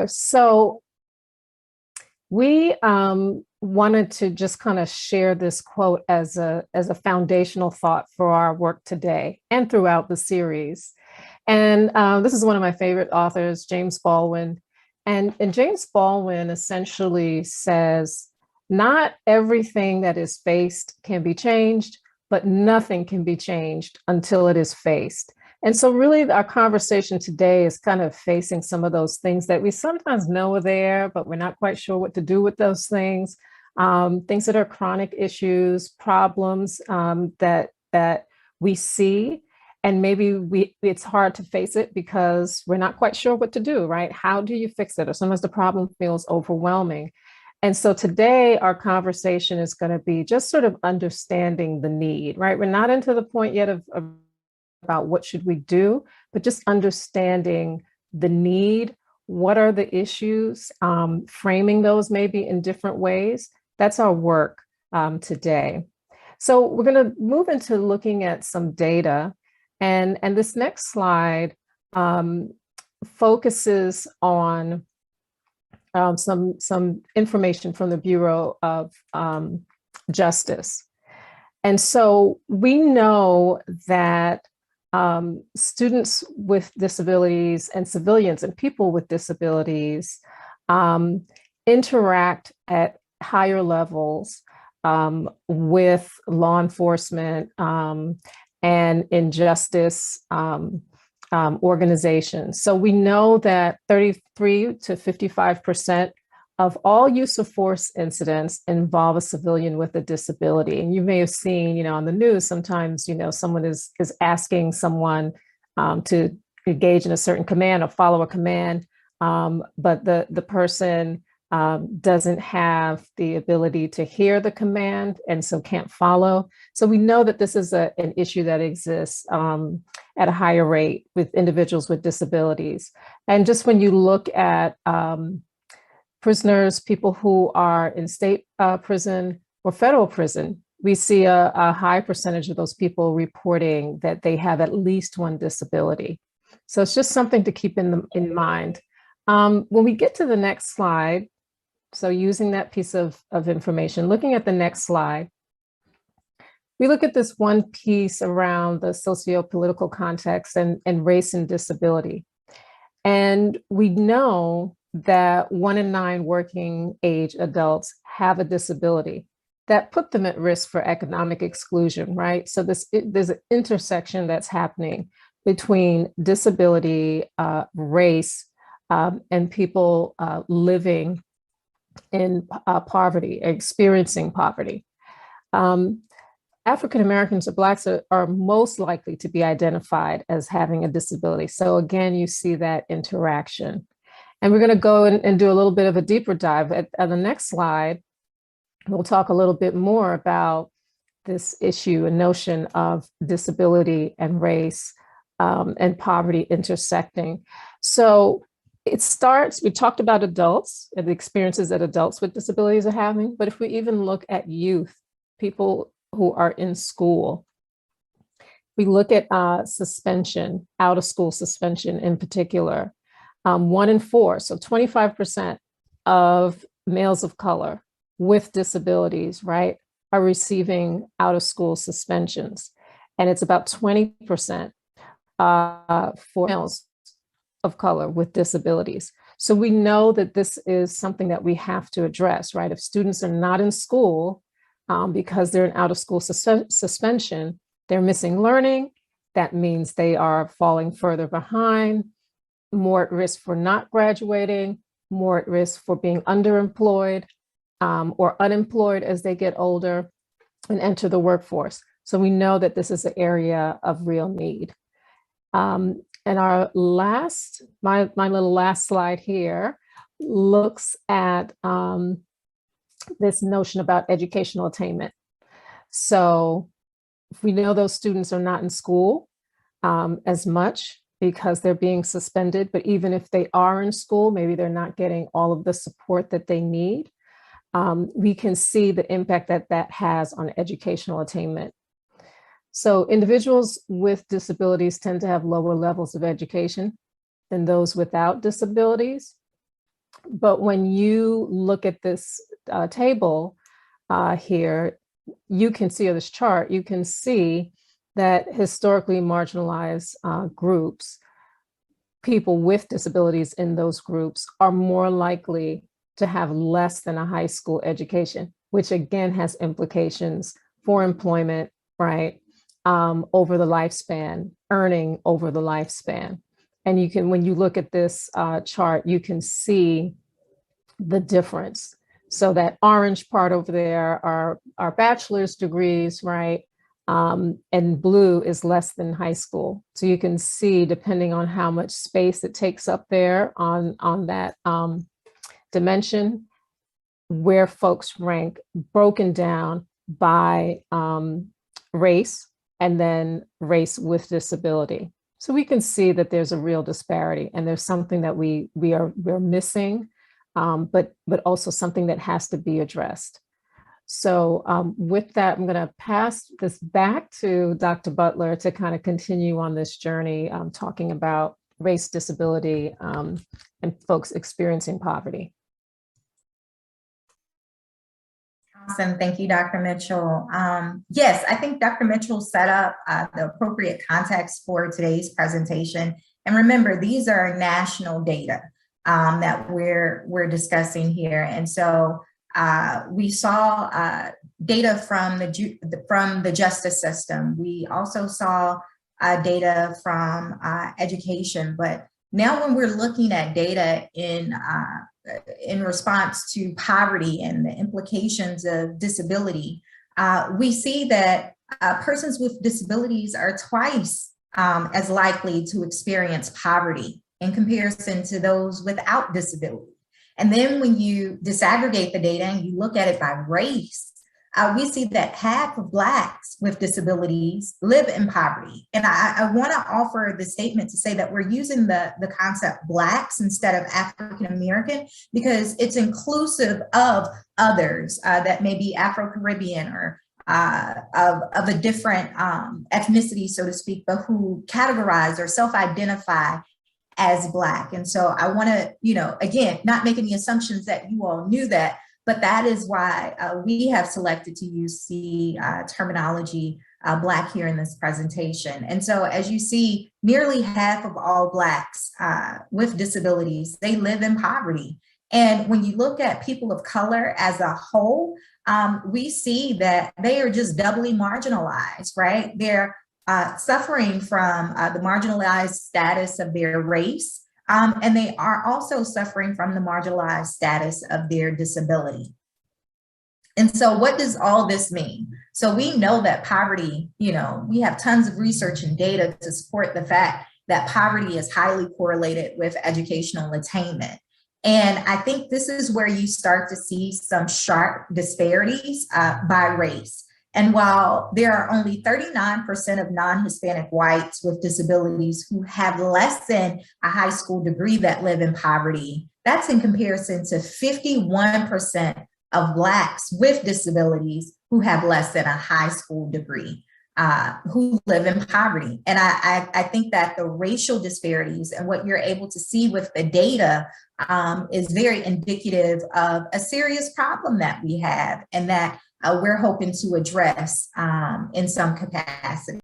So we wanted to just kind of share this quote as a foundational thought for our work today and throughout the series. And this is one of my favorite authors, James Baldwin. And James Baldwin essentially says, not everything that is faced can be changed, but nothing can be changed until it is faced. And so, really, our conversation today is kind of facing some of those things that we sometimes know are there, but we're not quite sure what to do with those things. Things that are chronic issues, problems that we see, and maybe it's hard to face it because we're not quite sure what to do. Right? How do you fix it? Or sometimes the problem feels overwhelming. And so today, our conversation is going to be just sort of understanding the need, right? We're not into the point yet of about what should we do, but just understanding the need, what are the issues, framing those maybe in different ways. That's our work today. So we're going to move into looking at some data. And this next slide focuses on some information from the Bureau of Justice. And so we know that students with disabilities and civilians and people with disabilities interact at higher levels with law enforcement and injustice organizations. So we know that 33 to 55% of all use of force incidents involve a civilian with a disability. And you may have seen, on the news, sometimes, someone is asking someone to engage in a certain command or follow a command, but the person doesn't have the ability to hear the command and so can't follow. So we know that this is an issue that exists at a higher rate with individuals with disabilities. And just when you look at prisoners, people who are in state prison or federal prison, we see a high percentage of those people reporting that they have at least one disability. So it's just something to keep in mind. When we get to the next slide, so using that piece of information, looking at the next slide, we look at this one piece around the socio-political context and race and disability. And we know that 1 in 9 working age adults have a disability that put them at risk for economic exclusion, right? So there's an intersection that's happening between disability, race, and people living in poverty, experiencing poverty. African Americans or Blacks are most likely to be identified as having a disability. So again, you see that interaction. And we're going to go and do a little bit of a deeper dive. At the next slide, we'll talk a little bit more about this issue, a notion of disability and race and poverty intersecting. So it starts, we talked about adults and the experiences that adults with disabilities are having, but if we even look at youth, people who are in school, we look at suspension, out of school suspension in particular. 1 in 4, so 25% of males of color with disabilities, right, are receiving out of school suspensions. And it's about 20% for males of color with disabilities. So we know that this is something that we have to address, right? If students are not in school because they're in out of school suspension, they're missing learning. That means they are falling further behind, more at risk for not graduating, more at risk for being underemployed or unemployed as they get older and enter the workforce. So we know that this is an area of real need. And our last, my little last slide here looks at this notion about educational attainment. So if we know those students are not in school as much because they're being suspended, but even if they are in school, maybe they're not getting all of the support that they need. We can see the impact that that has on educational attainment. So individuals with disabilities tend to have lower levels of education than those without disabilities. But when you look at this table here, you can see, or this chart, you can see that historically marginalized groups, people with disabilities in those groups, are more likely to have less than a high school education, which again has implications for employment, right? Over the lifespan, earning over the lifespan. And you can, when you look at this chart, you can see the difference. So that orange part over there are bachelor's degrees, right? And blue is less than high school. So you can see, depending on how much space it takes up there on that dimension, where folks rank, broken down by race, and then race with disability. So we can see that there's a real disparity, and there's something that we're missing, but also something that has to be addressed. So with that, I'm going to pass this back to Dr. Butler to kind of continue on this journey, talking about race, disability, and folks experiencing poverty. Awesome. Thank you, Dr. Mitchell. Yes, I think Dr. Mitchell set up the appropriate context for today's presentation. And remember, these are national data that we're discussing here. And so we saw data from the justice system. We also saw data from education. But now when we're looking at data in response to poverty and the implications of disability, we see that persons with disabilities are twice as likely to experience poverty in comparison to those without disability. And then when you disaggregate the data and you look at it by race, we see that half of Blacks with disabilities live in poverty. And I want to offer the statement to say that we're using the concept Blacks instead of African American because it's inclusive of others that may be Afro-Caribbean or of a different ethnicity, so to speak, but who categorize or self-identify as Black. And so I want to, again, not make any assumptions that you all knew that, but that is why we have selected to use the terminology Black here in this presentation. And so as you see, nearly half of all Blacks with disabilities, they live in poverty. And when you look at people of color as a whole, we see that they are just doubly marginalized, right? They're suffering from the marginalized status of their race. And they are also suffering from the marginalized status of their disability. And so what does all this mean? So we know that poverty, we have tons of research and data to support the fact that poverty is highly correlated with educational attainment. And I think this is where you start to see some sharp disparities by race. And while there are only 39% of non-Hispanic whites with disabilities who have less than a high school degree that live in poverty, that's in comparison to 51% of Blacks with disabilities who have less than a high school degree who live in poverty. And I think that the racial disparities and what you're able to see with the data is very indicative of a serious problem that we have and that we're hoping to address in some capacity.